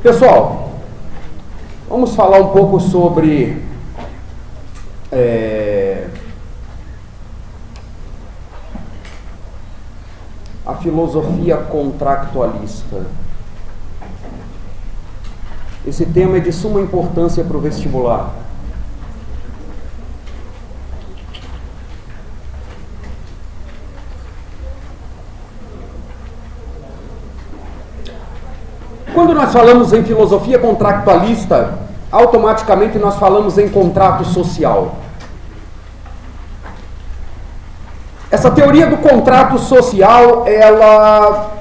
Pessoal, vamos falar um pouco sobre a filosofia contractualista. Esse tema é de suma importância para o vestibular. Quando nós falamos em filosofia contractualista, automaticamente nós falamos em contrato social. Essa teoria do contrato social, ela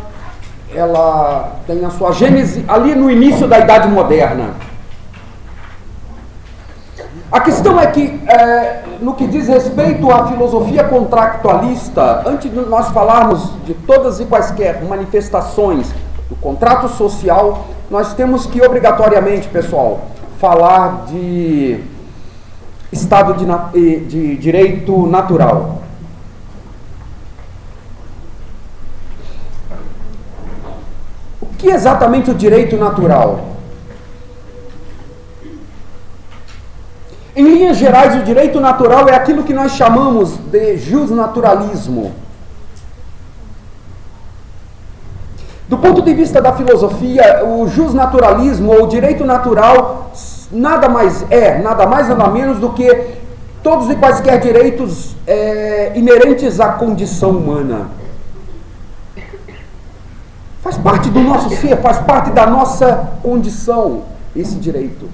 tem a sua gênese ali no início da Idade Moderna. A questão é que, no que diz respeito à filosofia contractualista, antes de nós falarmos de todas e quaisquer manifestações do contrato social, nós temos que obrigatoriamente, pessoal, falar de estado de direito natural. O que é exatamente o direito natural? Em linhas gerais, o direito natural é aquilo que nós chamamos de jusnaturalismo. Do ponto de vista da filosofia, o jusnaturalismo, ou o direito natural, nada mais nada menos do que todos e quaisquer direitos inerentes à condição humana. Faz parte do nosso ser, faz parte da nossa condição, esse direito.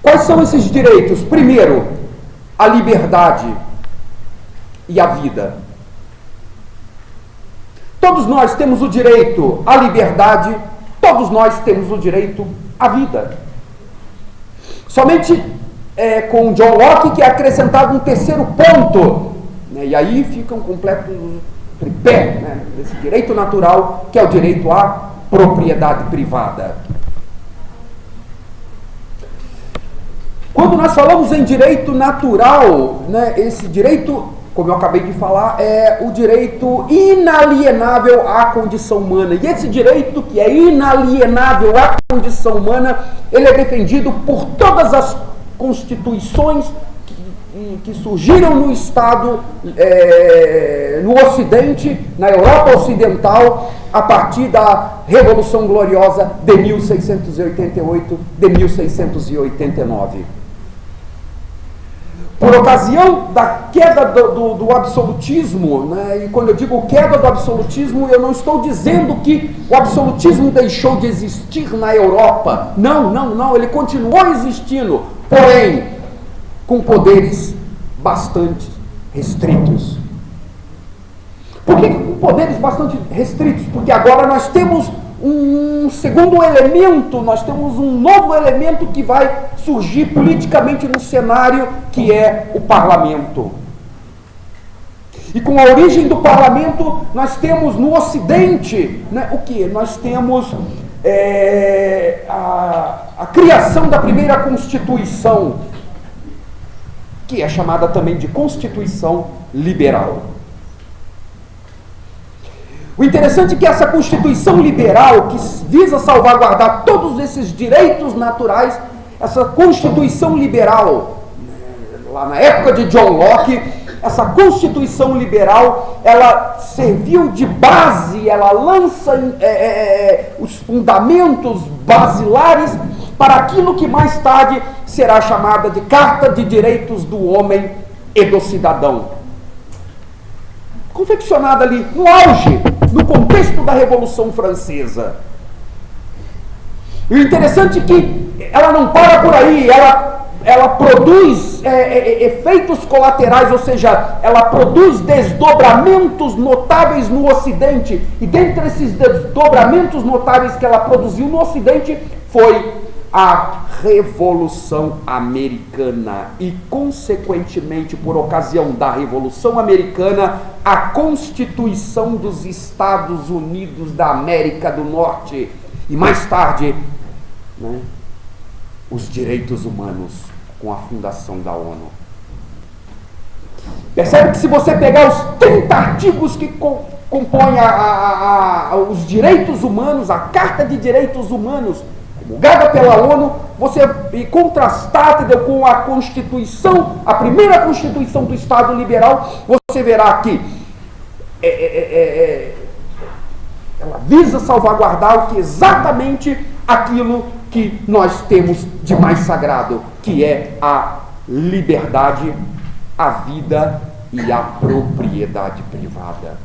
Quais são esses direitos? Primeiro, a liberdade e a vida. Todos nós temos o direito à liberdade, todos nós temos o direito à vida. Somente com John Locke que é acrescentado um terceiro ponto, né, e aí fica um completo tripé, né, desse direito natural, que é o direito à propriedade privada. Quando nós falamos em direito natural, né, esse direito, como eu acabei de falar, é o direito inalienável à condição humana. E esse direito que é inalienável à condição humana, ele é defendido por todas as constituições que surgiram no Estado, no Ocidente, na Europa Ocidental, a partir da Revolução Gloriosa de 1688, de 1689. Por ocasião da queda do absolutismo, né, e quando eu digo queda do absolutismo, eu não estou dizendo que o absolutismo deixou de existir na Europa. Não, ele continuou existindo, porém, com poderes bastante restritos. Por que com poderes bastante restritos? Porque agora nós temos um segundo elemento, nós temos um novo elemento que vai surgir politicamente no cenário, que é o parlamento. E com a origem do parlamento, nós temos no Ocidente, né, o que? Nós temos a criação da primeira Constituição, que é chamada também de Constituição Liberal. O interessante é que essa Constituição Liberal, que visa salvaguardar todos esses direitos naturais, essa Constituição Liberal, lá na época de John Locke, essa Constituição Liberal, ela serviu de base, ela lança os fundamentos basilares para aquilo que mais tarde será chamada de Carta de Direitos do Homem e do Cidadão. Confeccionada ali no auge, no contexto da Revolução Francesa. E o interessante é que ela não para por aí, ela produz efeitos colaterais, ou seja, ela produz desdobramentos notáveis no Ocidente. E dentre esses desdobramentos notáveis que ela produziu no Ocidente foi a Revolução Americana e, consequentemente, por ocasião da Revolução Americana, a Constituição dos Estados Unidos da América do Norte e, mais tarde, né, os direitos humanos com a fundação da ONU. Percebe que se você pegar os 30 artigos que compõem os direitos humanos, a Carta de Direitos Humanos, promulgada pela ONU, e contrastada com a Constituição, a primeira Constituição do Estado Liberal, você verá que ela visa salvaguardar exatamente aquilo que nós temos de mais sagrado, que é a liberdade, a vida e a propriedade privada.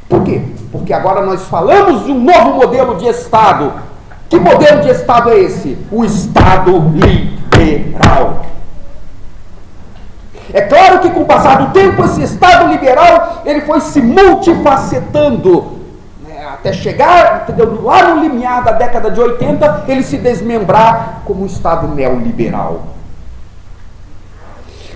Por quê? Porque agora nós falamos de um novo modelo de Estado. Que modelo de Estado é esse? O Estado liberal. É claro que com o passar do tempo, esse Estado liberal, ele foi se multifacetando, né, até chegar, entendeu, lá no limiar da década de 80, ele se desmembrar como um Estado neoliberal.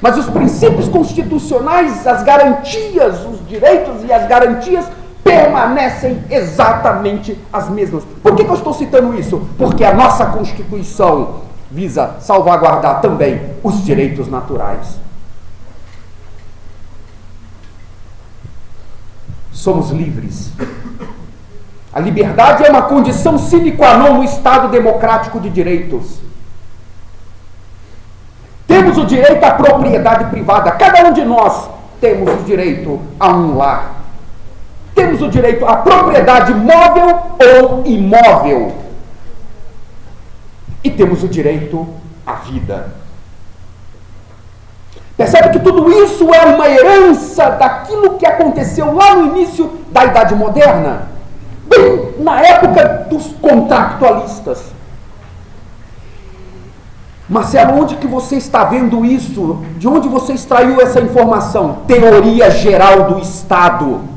Mas os princípios constitucionais, as garantias, os direitos e as garantias permanecem exatamente as mesmas. Por que eu estou citando isso? Porque a nossa Constituição visa salvaguardar também os direitos naturais. Somos livres. A liberdade é uma condição sine qua non no Estado democrático de direitos. Temos o direito à propriedade privada. Cada um de nós temos o direito a um lar. Temos o direito à propriedade móvel ou imóvel. E temos o direito à vida. Percebe que tudo isso é uma herança daquilo que aconteceu lá no início da Idade Moderna? Bem, na época dos contractualistas. Marcelo, onde que você está vendo isso? De onde você extraiu essa informação? Teoria Geral do Estado.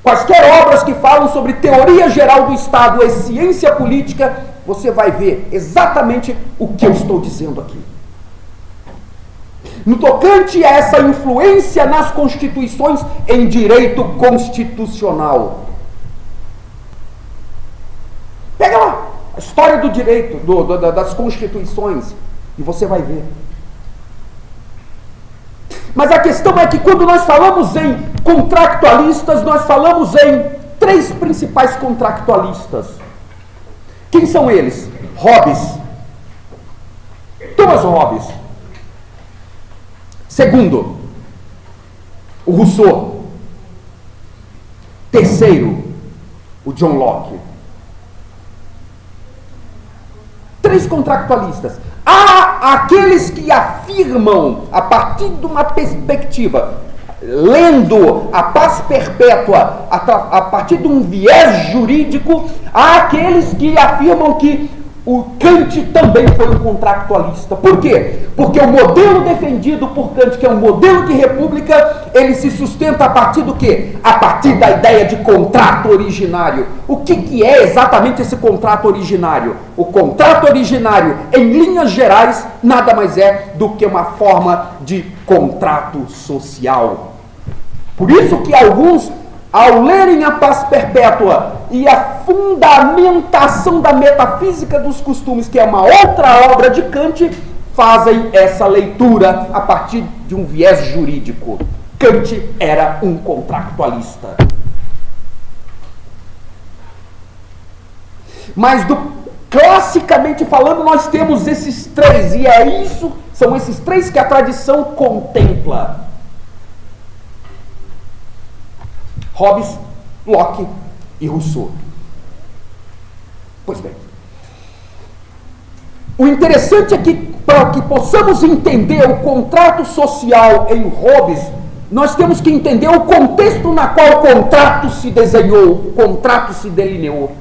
Quaisquer obras que falam sobre teoria geral do Estado e ciência política, você vai ver exatamente o que eu estou dizendo aqui. No tocante a essa influência nas constituições em direito constitucional. Pega lá a história do direito, das constituições, e você vai ver. Mas a questão é que quando nós falamos em contractualistas, nós falamos em três principais contractualistas. Quem são eles? Hobbes. Thomas Hobbes. Segundo, o Rousseau. Terceiro, o John Locke. Três contractualistas. Há aqueles que afirmam, a partir de uma perspectiva, lendo a paz perpétua, a partir de um viés jurídico, há aqueles que afirmam que o Kant também foi um contractualista. Por quê? Porque o modelo defendido por Kant, que é um modelo de república, ele se sustenta a partir do quê? A partir da ideia de contrato originário. O que é exatamente esse contrato originário? O contrato originário, em linhas gerais, nada mais é do que uma forma de contrato social. Por isso que alguns, ao lerem a paz perpétua e a fundamentação da metafísica dos costumes, que é uma outra obra de Kant, fazem essa leitura a partir de um viés jurídico. Kant era um contractualista. Mas classicamente falando, nós temos esses três, e são esses três que a tradição contempla. Hobbes, Locke e Rousseau. Pois bem, o interessante é que, para que possamos entender o contrato social em Hobbes, nós temos que entender o contexto na qual o contrato se desenhou, o contrato se delineou.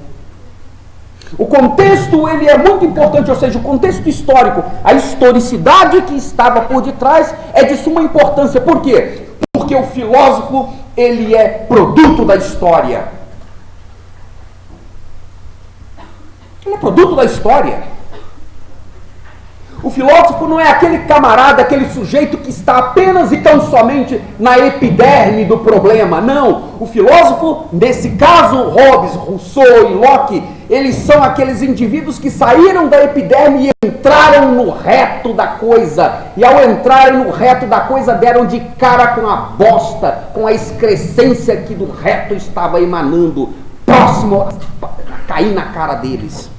O contexto, ele é muito importante, ou seja, o contexto histórico, a historicidade que estava por detrás é de suma importância. Por quê? Porque o filósofo, ele é produto da história. Ele é produto da história. O filósofo não é aquele camarada, aquele sujeito que está apenas e tão somente na epiderme do problema. Não. O filósofo, nesse caso, Hobbes, Rousseau e Locke, eles são aqueles indivíduos que saíram da epiderme e entraram entraram no reto da coisa, e ao entrarem no reto da coisa deram de cara com a bosta, com a excrescência que do reto estava emanando, próximo a cair na cara deles.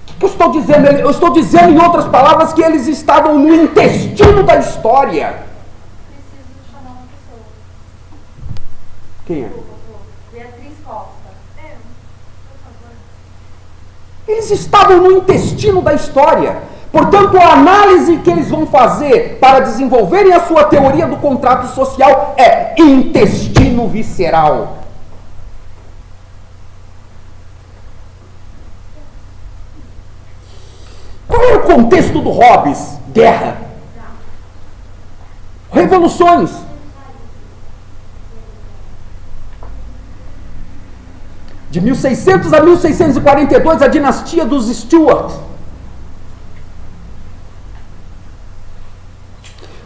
O que eu estou dizendo? Eu estou dizendo, em outras palavras, que eles estavam no intestino da história. Preciso chamar uma pessoa. Quem é? Beatriz Costa. Por favor. Eles estavam no intestino da história. Portanto, a análise que eles vão fazer para desenvolverem a sua teoria do contrato social é intestino visceral. Qual é o contexto do Hobbes? Guerra. Revoluções. De 1600 a 1642, a dinastia dos Stuart.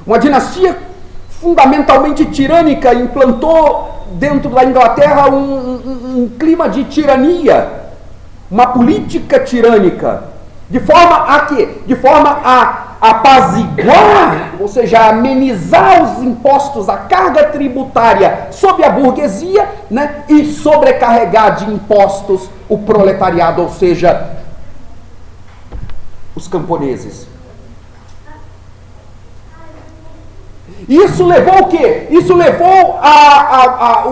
Uma dinastia fundamentalmente tirânica, implantou dentro da Inglaterra um clima de tirania, uma política tirânica, de forma a quê? De forma a apaziguar, ou seja, amenizar os impostos, a carga tributária sobre a burguesia, né, e sobrecarregar de impostos o proletariado, ou seja, os camponeses. Isso levou o quê? Isso levou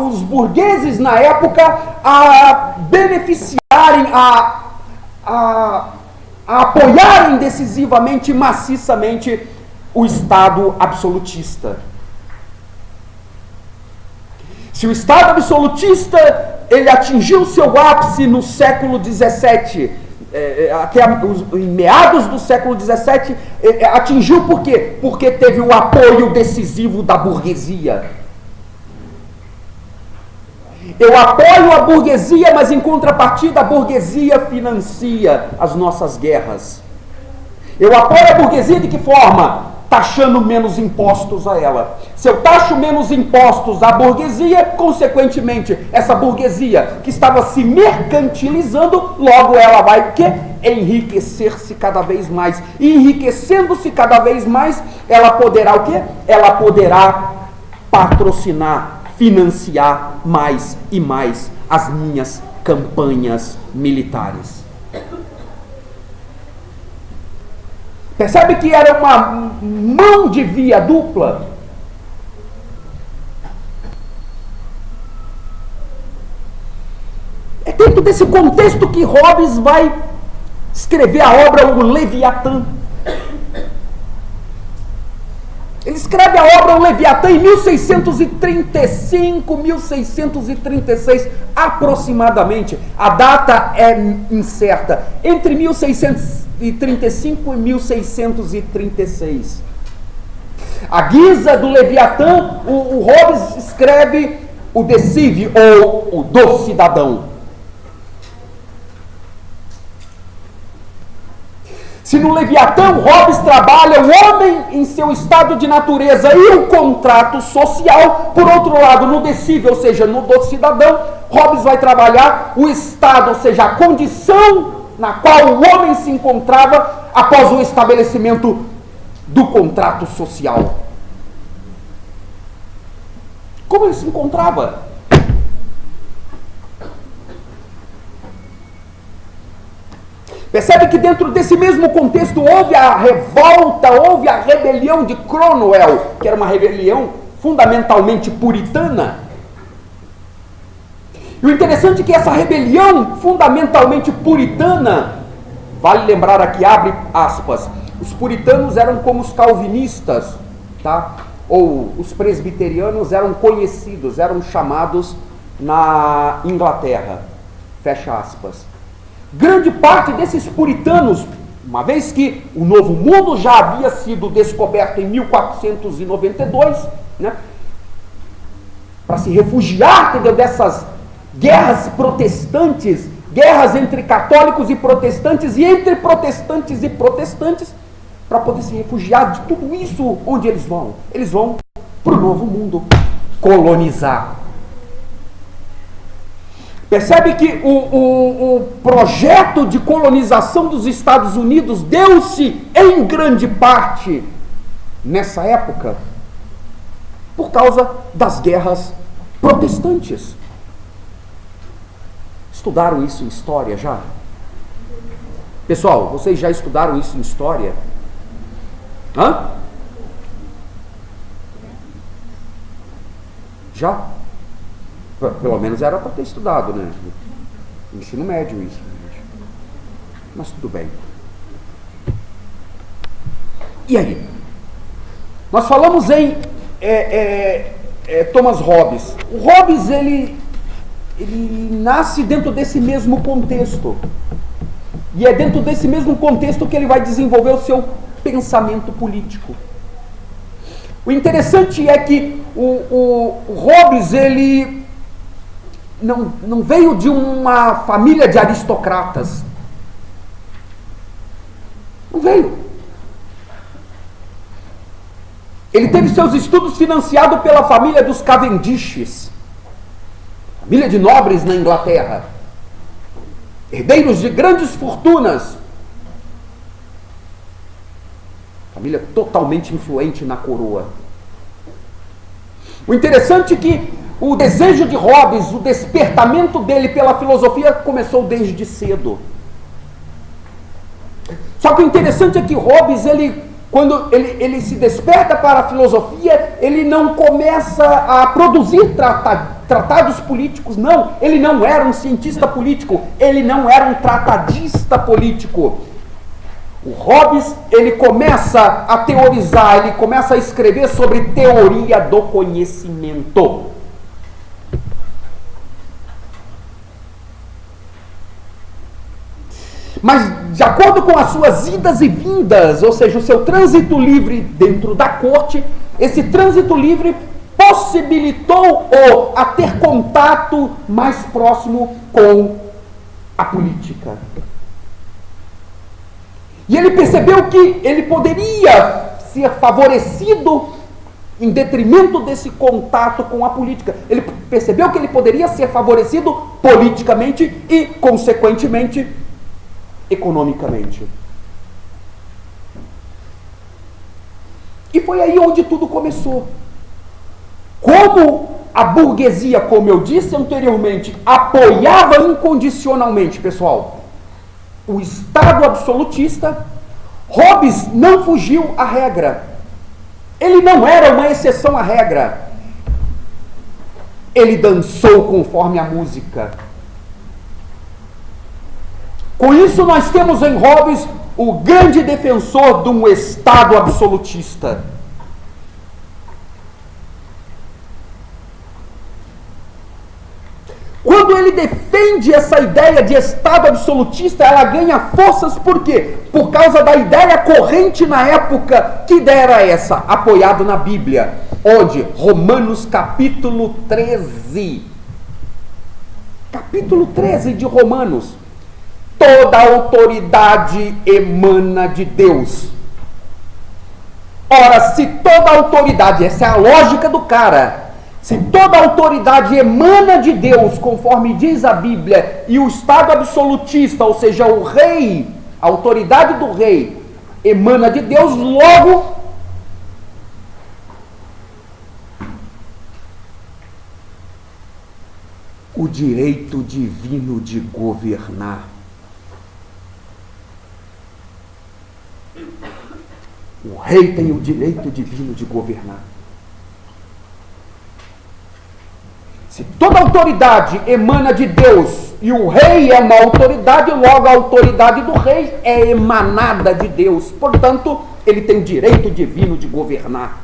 os burgueses na época a beneficiarem, a apoiarem decisivamente, maciçamente o Estado absolutista. Se o Estado absolutista ele atingiu seu ápice no século XVII, até em meados do século XVII, atingiu por quê? Porque teve o apoio decisivo da burguesia. Eu apoio a burguesia, mas em contrapartida a burguesia financia as nossas guerras. Eu apoio a burguesia de que forma? Taxando menos impostos a ela. Se eu taxo menos impostos à burguesia, consequentemente, essa burguesia que estava se mercantilizando, logo ela vai o quê? Enriquecer-se cada vez mais. E enriquecendo-se cada vez mais, ela poderá o quê? Ela poderá patrocinar, financiar mais e mais as minhas campanhas militares. Percebe que era uma mão de via dupla? É dentro desse contexto que Hobbes vai escrever a obra O Leviatã. Ele escreve a obra O Leviatã em 1635, 1636, aproximadamente. A data é incerta. Entre 1635 e 1636. À guisa do Leviatã, o Hobbes escreve o De Cive, ou o Do Cidadão. Se no Leviatã Hobbes trabalha o homem em seu estado de natureza e o contrato social, por outro lado, no De Cive, ou seja, no Do Cidadão, Hobbes vai trabalhar o estado, ou seja, a condição na qual o homem se encontrava após o estabelecimento do contrato social. Como ele se encontrava? Percebe que dentro desse mesmo contexto houve a revolta, houve a rebelião de Cromwell, que era uma rebelião fundamentalmente puritana. E o interessante é que essa rebelião fundamentalmente puritana, vale lembrar aqui, abre aspas, os puritanos eram como os calvinistas, tá? Ou os presbiterianos eram conhecidos, eram chamados na Inglaterra, fecha aspas. Grande parte desses puritanos, uma vez que o Novo Mundo já havia sido descoberto em 1492, né, para se refugiar, entendeu, dessas guerras protestantes, guerras entre católicos e protestantes, e entre protestantes e protestantes, para poder se refugiar de tudo isso, onde eles vão? Eles vão para o Novo Mundo colonizar. Percebe que o projeto de colonização dos Estados Unidos deu-se em grande parte nessa época por causa das guerras protestantes. Estudaram isso em história já? Pessoal, vocês já estudaram isso em história? Hã? Já? Pelo menos era para ter estudado, né? Ensino médio isso. Mas tudo bem. E aí? Nós falamos em Thomas Hobbes. O Hobbes, ele nasce dentro desse mesmo contexto. E é dentro desse mesmo contexto que ele vai desenvolver o seu pensamento político. O interessante é que o Hobbes, ele não veio de uma família de aristocratas. Não veio. Ele teve seus estudos financiados pela família dos Cavendishes, família de nobres na Inglaterra, herdeiros de grandes fortunas, família totalmente influente na coroa. O interessante é que o desejo de Hobbes, o despertamento dele pela filosofia começou desde cedo. Só que o interessante é que Hobbes, quando ele se desperta para a filosofia, ele não começa a produzir tratados políticos, não. Ele não era um cientista político, ele não era um tratadista político. O Hobbes, ele começa a teorizar, ele começa a escrever sobre teoria do conhecimento. Mas, de acordo com as suas idas e vindas, ou seja, o seu trânsito livre dentro da corte, esse trânsito livre possibilitou-o a ter contato mais próximo com a política. E ele percebeu que ele poderia ser favorecido em detrimento desse contato com a política. Ele percebeu que ele poderia ser favorecido politicamente e, consequentemente, economicamente. E foi aí onde tudo começou. Como a burguesia, como eu disse anteriormente, apoiava incondicionalmente, pessoal, o Estado absolutista, Hobbes não fugiu à regra. Ele não era uma exceção à regra. Ele dançou conforme a música. Com isso, nós temos em Hobbes o grande defensor de um Estado absolutista. Quando ele defende essa ideia de Estado absolutista, ela ganha forças por quê? Por causa da ideia corrente na época. Que ideia era essa? Apoiado na Bíblia. Onde? Romanos capítulo 13. Capítulo 13 de Romanos. Toda autoridade emana de Deus. Ora, se toda autoridade, essa é a lógica do cara, se toda autoridade emana de Deus, conforme diz a Bíblia, e o Estado absolutista, ou seja, o rei, a autoridade do rei, emana de Deus, logo, o direito divino de governar. O rei tem o direito divino de governar. Se toda autoridade emana de Deus e o rei é uma autoridade, logo a autoridade do rei é emanada de Deus. Portanto, ele tem o direito divino de governar.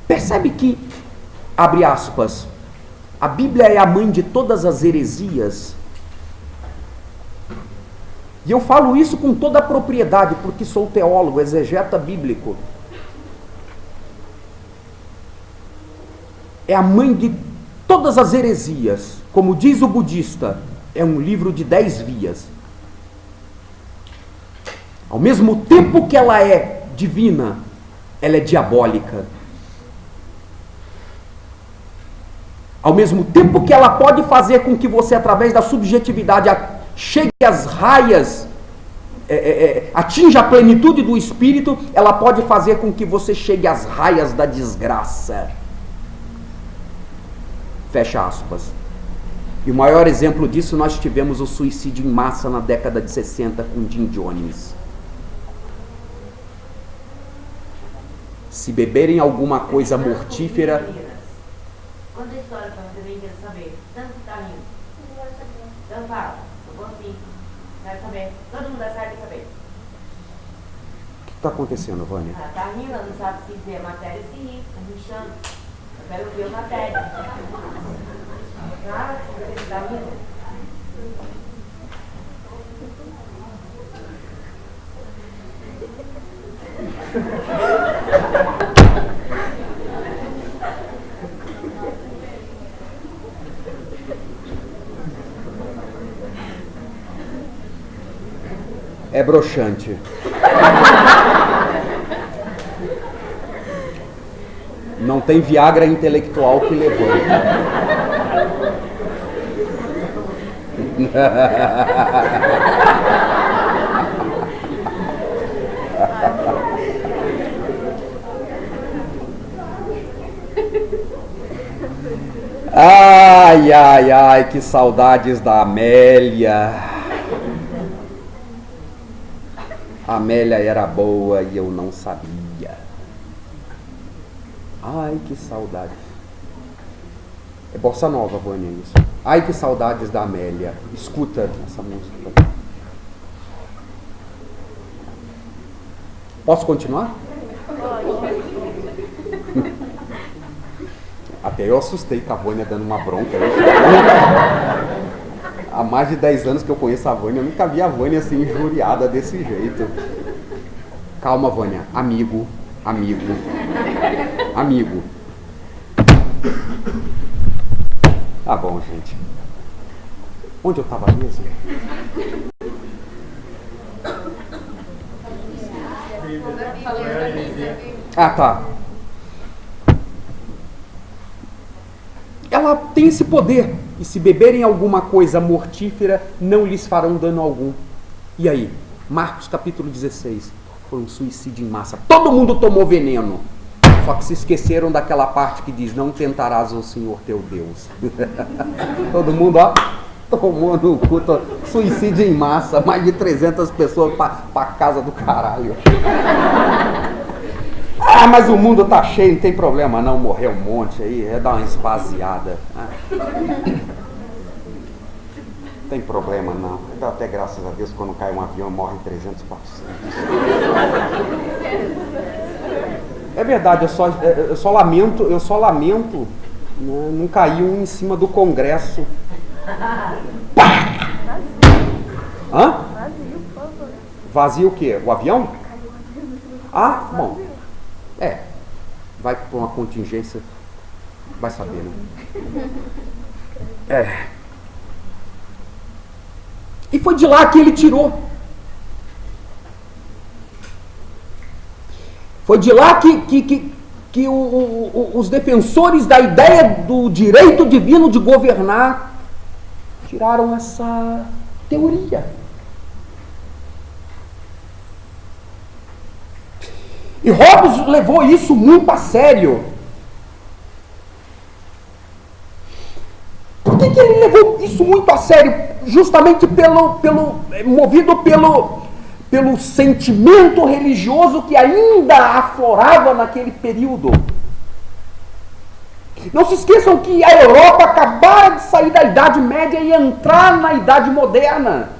Percebe que, abre aspas, a Bíblia é a mãe de todas as heresias. E eu falo isso com toda a propriedade, porque sou teólogo, exegeta bíblico. É a mãe de todas as heresias. Como diz o budista, é um livro de 10 vias. Ao mesmo tempo que ela é divina, ela é diabólica. Ao mesmo tempo que ela pode fazer com que você, através da subjetividade, chegue às raias, atinja a plenitude do Espírito, ela pode fazer com que você chegue às raias da desgraça. Fecha aspas. E o maior exemplo disso nós tivemos o suicídio em massa na década de 60 com Jim Jones. Se beberem alguma coisa mortífera... Conta a história para você bem saber. Tanto que tá rindo. Então fala. Eu vou assim. Quero saber. Todo mundo da sala quer saber. O que está acontecendo, Vânia? Ela tá rindo, ela não sabe se ver a matéria se rir. Tá rinchando. Eu quero ver a matéria. Ah, você tá rindo? É broxante. Não tem Viagra intelectual que levanta. Ai, ai, ai, que saudades da Amélia. A Amélia era boa e eu não sabia. Ai, que saudade. É bossa nova, Vânia, isso. Ai, que saudades da Amélia. Escuta essa música. Posso continuar? Até eu assustei com a Vânia dando uma bronca. Há mais de 10 anos que eu conheço a Vânia, eu nunca vi a Vânia assim injuriada desse jeito. Calma, Vânia. Amigo, amigo, amigo. Tá bom, gente. Onde eu estava mesmo? Ah, tá. Ela tem esse poder. E se beberem alguma coisa mortífera, não lhes farão dano algum. E aí? Marcos capítulo 16. Foi um suicídio em massa. Todo mundo tomou veneno. Só que se esqueceram daquela parte que diz: não tentarás o Senhor teu Deus. Todo mundo, ó, tomou no culto. Suicídio em massa. Mais de 300 pessoas pra casa do caralho. Ah, mas o mundo tá cheio, não tem problema não, morreu um monte aí, é dar uma esvaziada. Não tem problema não, dá até graças a Deus quando cai um avião morre 300, 400. É verdade, eu só lamento, né, não caiu um em cima do Congresso. Pá! Hã? Vazio, por favor. Vazio o quê? O avião? Ah, bom. Vai para uma contingência, vai saber, né? E foi de lá que ele tirou. Foi de lá que os defensores da ideia do direito divino de governar tiraram essa teoria. E Hobbes levou isso muito a sério. Por que ele levou isso muito a sério? Justamente movido pelo sentimento religioso que ainda aflorava naquele período. Não se esqueçam que a Europa acabara de sair da Idade Média e entrar na Idade Moderna.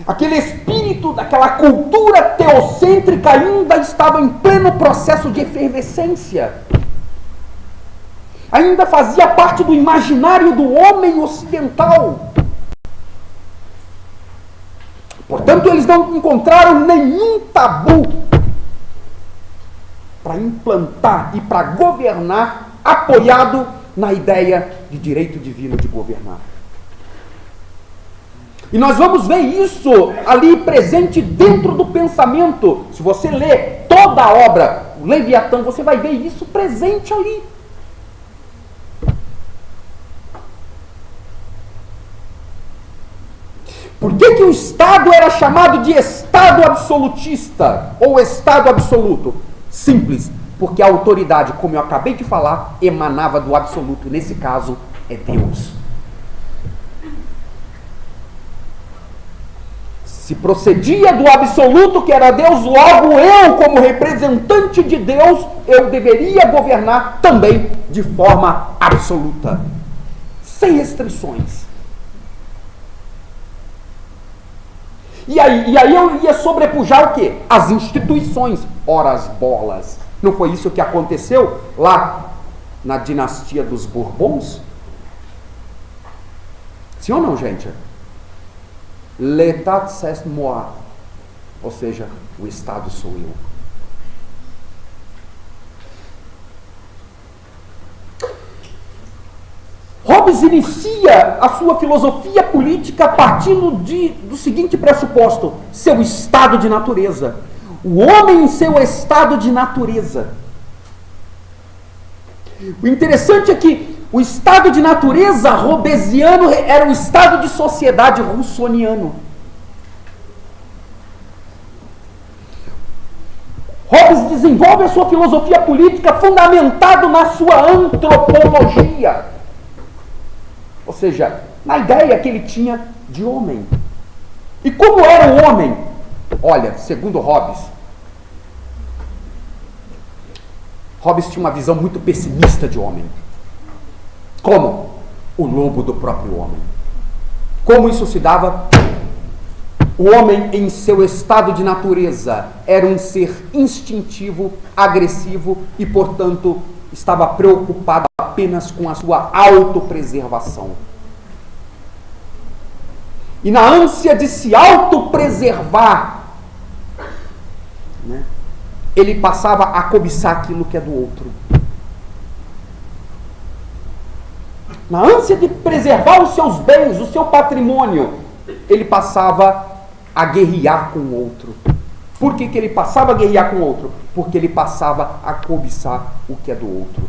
Aquele espírito daquela cultura teocêntrica ainda estava em pleno processo de efervescência. Ainda fazia parte do imaginário do homem ocidental. Portanto, eles não encontraram nenhum tabu para implantar e para governar apoiado na ideia de direito divino de governar. E nós vamos ver isso ali presente dentro do pensamento. Se você ler toda a obra, o Leviatã, você vai ver isso presente ali. Por que o Estado era chamado de Estado absolutista ou Estado absoluto? Simples, porque a autoridade, como eu acabei de falar, emanava do absoluto. Nesse caso, é Deus. Se procedia do absoluto, que era Deus, logo eu, como representante de Deus, eu deveria governar também de forma absoluta, sem restrições. E aí eu ia sobrepujar o quê? As instituições. Ora as bolas. Não foi isso que aconteceu lá na dinastia dos Bourbons? Sim ou não, gente? L'état c'est moi. Ou seja, o Estado sou eu. Hobbes inicia a sua filosofia política partindo do seguinte pressuposto: seu estado de natureza. O homem em seu estado de natureza. O interessante é que o estado de natureza hobbesiano era o estado de sociedade russoniano. Hobbes desenvolve a sua filosofia política fundamentado na sua antropologia. Ou seja, na ideia que ele tinha de homem. E como era o homem? Olha, segundo Hobbes tinha uma visão muito pessimista de homem. Como? O lobo do próprio homem. Como isso se dava? O homem, em seu estado de natureza, era um ser instintivo, agressivo e, portanto, estava preocupado apenas com a sua autopreservação. E na ânsia de se autopreservar, né, ele passava a cobiçar aquilo que é do outro. Na ânsia de preservar os seus bens, o seu patrimônio, ele passava a guerrear com o outro. Por que ele passava a guerrear com o outro? Porque ele passava a cobiçar o que é do outro.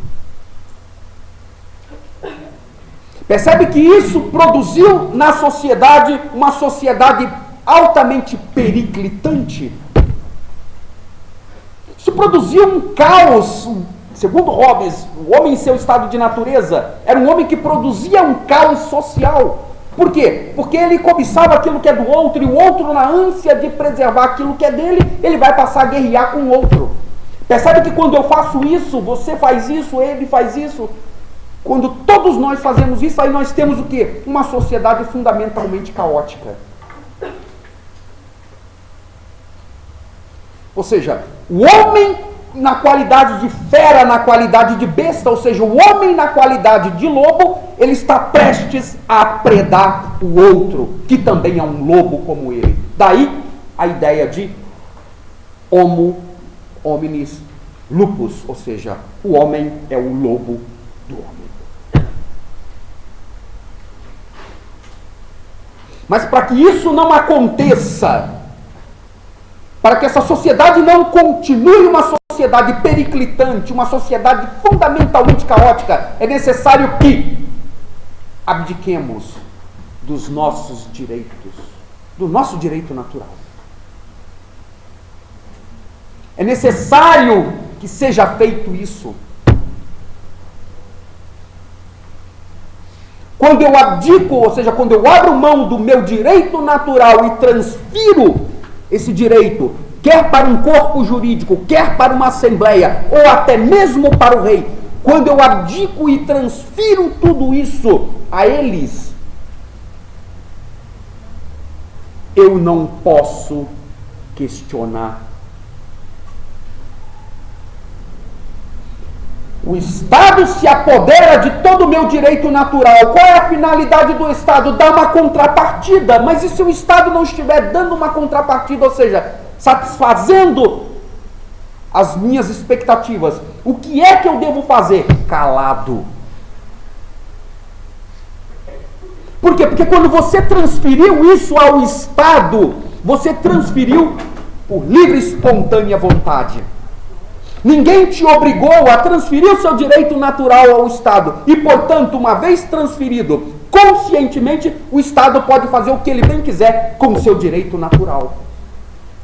Percebe que isso produziu na sociedade uma sociedade altamente periclitante? Isso produziu um caos. Segundo Hobbes, o homem em seu estado de natureza era um homem que produzia um caos social. Por quê? Porque ele cobiçava aquilo que é do outro, e o outro, na ânsia de preservar aquilo que é dele, ele vai passar a guerrear com o outro. Percebe que quando eu faço isso, você faz isso, ele faz isso? Quando todos nós fazemos isso, aí nós temos o quê? Uma sociedade fundamentalmente caótica. Ou seja, o homem na qualidade de fera, na qualidade de besta, ou seja, o homem na qualidade de lobo, ele está prestes a predar o outro, que também é um lobo como ele. Daí a ideia de homo hominis lupus, ou seja, o homem é o lobo do homem. Mas para que isso não aconteça, para que essa sociedade não continue uma sociedade periclitante, uma sociedade fundamentalmente caótica, é necessário que abdiquemos dos nossos direitos, do nosso direito natural. É necessário que seja feito isso. Quando eu abdico, ou seja, quando eu abro mão do meu direito natural e transfiro esse direito, quer para um corpo jurídico, quer para uma assembleia, ou até mesmo para o rei, quando eu abdico e transfiro tudo isso a eles, eu não posso questionar. O Estado se apodera de todo o meu direito natural. Qual é a finalidade do Estado? Dar uma contrapartida. Mas e se o Estado não estiver dando uma contrapartida, ou seja, satisfazendo as minhas expectativas, o que é que eu devo fazer? Calado. Por quê? Porque quando você transferiu isso ao Estado, você transferiu por livre e espontânea vontade. Ninguém te obrigou a transferir o seu direito natural ao Estado. E, portanto, uma vez transferido, conscientemente, o Estado pode fazer o que ele bem quiser com o seu direito natural.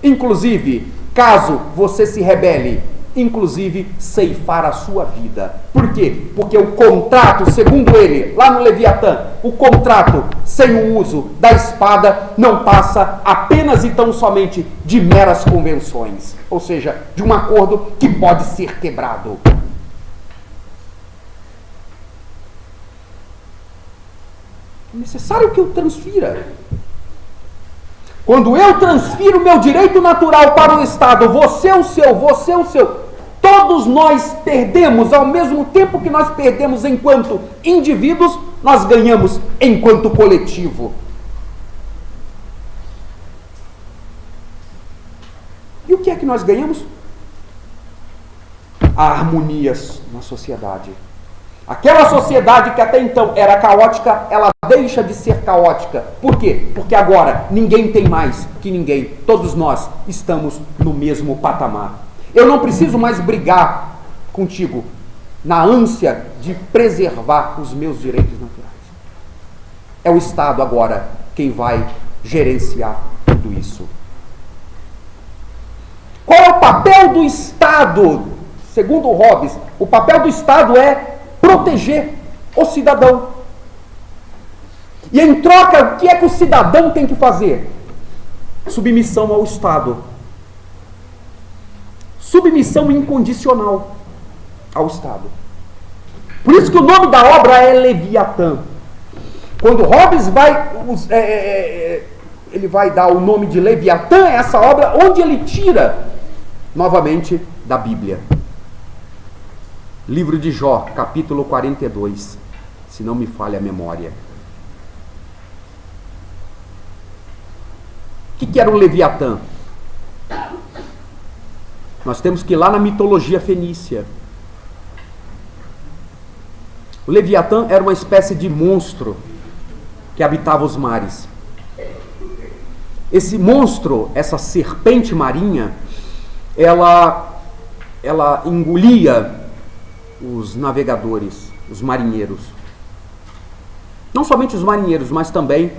Inclusive, caso você se rebele, inclusive ceifar a sua vida. Por quê? Porque o contrato, segundo ele, lá no Leviatã, o contrato sem o uso da espada não passa apenas e tão somente de meras convenções, ou seja, de um acordo que pode ser quebrado. É necessário que eu transfira. Quando eu transfiro meu direito natural para o Estado, você o seu, todos nós perdemos, ao mesmo tempo que nós perdemos enquanto indivíduos, nós ganhamos enquanto coletivo. E o que é que nós ganhamos? A harmonia na sociedade. Aquela sociedade que até então era caótica, ela deixa de ser caótica. Por quê? Porque agora ninguém tem mais que ninguém. Todos nós estamos no mesmo patamar. Eu não preciso mais brigar contigo na ânsia de preservar os meus direitos naturais. É o Estado agora quem vai gerenciar tudo isso. Qual é o papel do Estado? Segundo Hobbes, o papel do Estado é proteger o cidadão. E em troca, o que é que o cidadão tem que fazer? Submissão ao Estado. Submissão incondicional ao Estado. Por isso que o nome da obra é Leviatã. Quando Hobbes ele vai dar o nome de Leviatã a essa obra, onde ele tira novamente da Bíblia. Livro de Jó, capítulo 42, se não me falha a memória. O que era o Leviatã? Nós temos que ir lá na mitologia fenícia. O Leviatã era uma espécie de monstro que habitava os mares. Esse monstro, essa serpente marinha, ela engolia os navegadores, os marinheiros. Não somente os marinheiros, mas também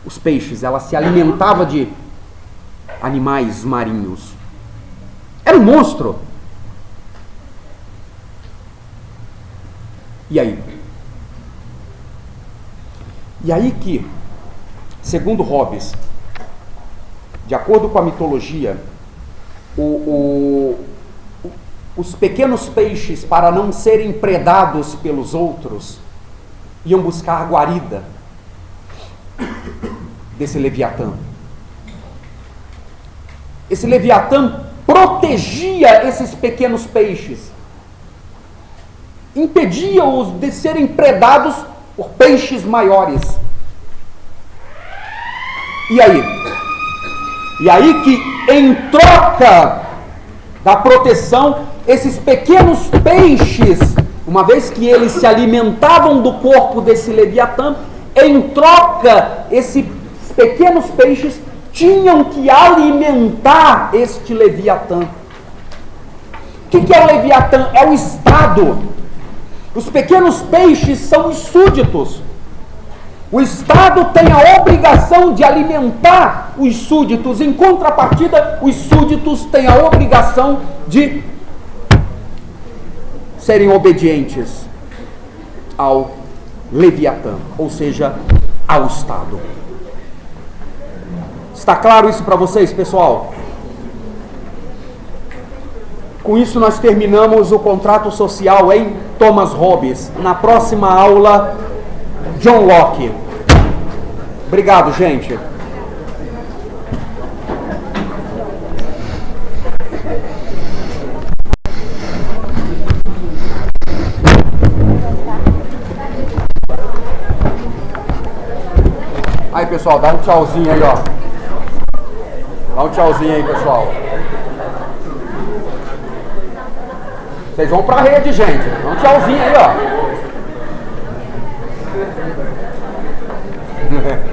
os peixes. Ela se alimentava de animais marinhos. Era um monstro. E aí? E aí que, segundo Hobbes, de acordo com a mitologia, os pequenos peixes, para não serem predados pelos outros, iam buscar a guarida desse Leviatã. Esse Leviatã protegia esses pequenos peixes, impedia-os de serem predados por peixes maiores. E aí? E aí que, em troca da proteção, esses pequenos peixes, uma vez que eles se alimentavam do corpo desse Leviatã, em troca, esses pequenos peixes tinham que alimentar este Leviatã. O que é o Leviatã? É o Estado. Os pequenos peixes são os súditos. O Estado tem a obrigação de alimentar os súditos. Em contrapartida, os súditos têm a obrigação de serem obedientes ao Leviatã, ou seja, ao Estado. Está claro isso para vocês, pessoal? Com isso nós terminamos o contrato social em Thomas Hobbes. Na próxima aula, John Locke. Obrigado, gente. Aí, pessoal, dá um tchauzinho aí, ó. Dá um tchauzinho aí, pessoal. Vocês vão pra rede, gente. Dá um tchauzinho aí, ó.